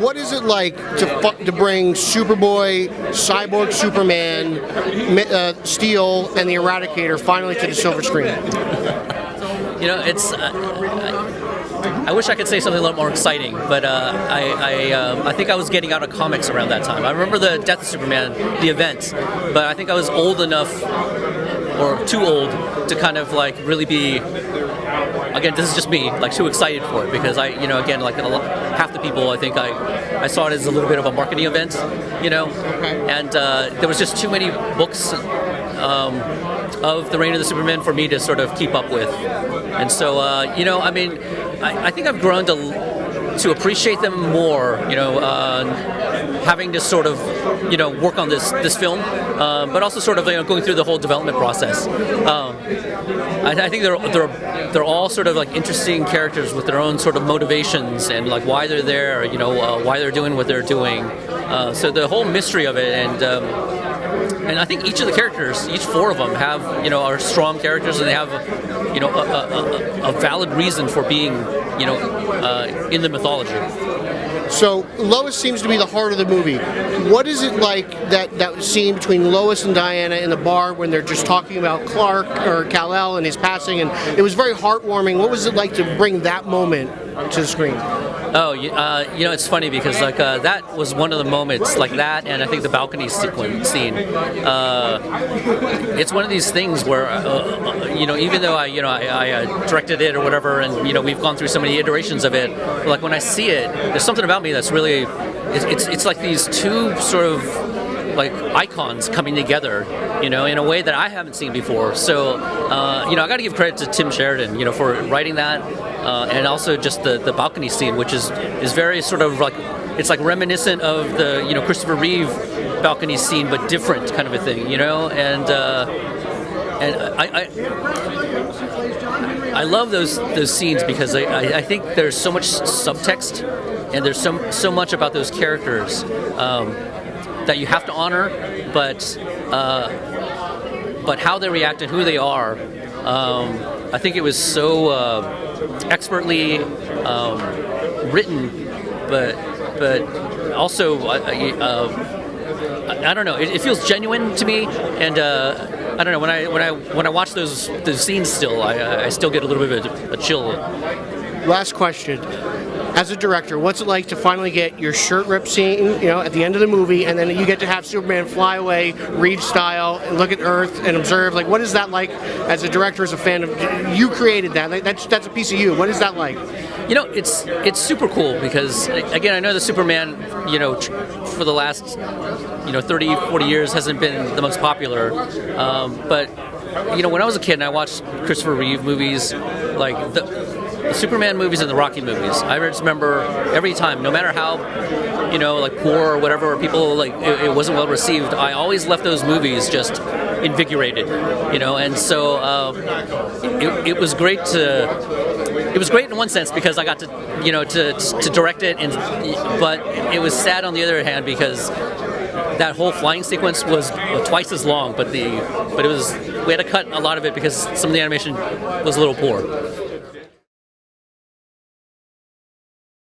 what is it like to bring Superboy, Cyborg Superman, Steel, and the Eradicator finally to the silver screen? You know, it's. I wish I could say something a little more exciting, but I think I was getting out of comics around that time. I remember the Death of Superman, the event, but I think I was old enough, or too old, to kind of like really be. Again, this is just me, like too excited for it because again, like half the people, I think I saw it as a little bit of a marketing event, and there was just too many books of the Reign of the Supermen for me to sort of keep up with, and so I mean, I think I've grown to appreciate them more, having to sort of work on this film, but also sort of going through the whole development process. I think they're all sort of like interesting characters with their own sort of motivations and like why they're there, why they're doing what they're doing. So the whole mystery of it, and I think each of the characters, each four of them, are strong characters, and they have a valid reason for being in the mythology. So Lois seems to be the heart of the movie. What is it like that scene between Lois and Diana in the bar when they're just talking about Clark or Kal-El and his passing? And it was very heartwarming. What was it like to bring that moment to the screen? Oh, it's funny because like that was one of the moments, like that, and I think the balcony scene. It's one of these things where, even though I directed it or whatever, and we've gone through so many iterations of it, like when I see it, there's something about me that's really, it's like these two sort of like icons coming together, in a way that I haven't seen before. So, I got to give credit to Tim Sheridan, for writing that. And also just the balcony scene, which is very sort of like, it's like reminiscent of the Christopher Reeve balcony scene, but different kind of a thing, and I love those scenes because I think there's so much subtext and there's so much about those characters that you have to honor, but how they react and who they are. I think it was so expertly written, but also I don't know. It feels genuine to me, and I don't know. When I watch those scenes, still I still get a little bit of a chill. Last question. As a director, what's it like to finally get your shirt rip scene, at the end of the movie, and then you get to have Superman fly away, Reeve style, and look at Earth and observe? Like, what is that like as a director, as a fan of? You created that. Like, that's a piece of you. What is that like? It's super cool because, again, I know the Superman, for the last, 30, 40 years hasn't been the most popular, but when I was a kid and I watched Christopher Reeve movies, like the Superman movies and the Rocky movies, I just remember every time, no matter how, like poor or whatever, or people like it wasn't well received, I always left those movies just invigorated, and so it was great in one sense because I got to, to direct it, but it was sad on the other hand because that whole flying sequence was twice as long, but we had to cut a lot of it because some of the animation was a little poor.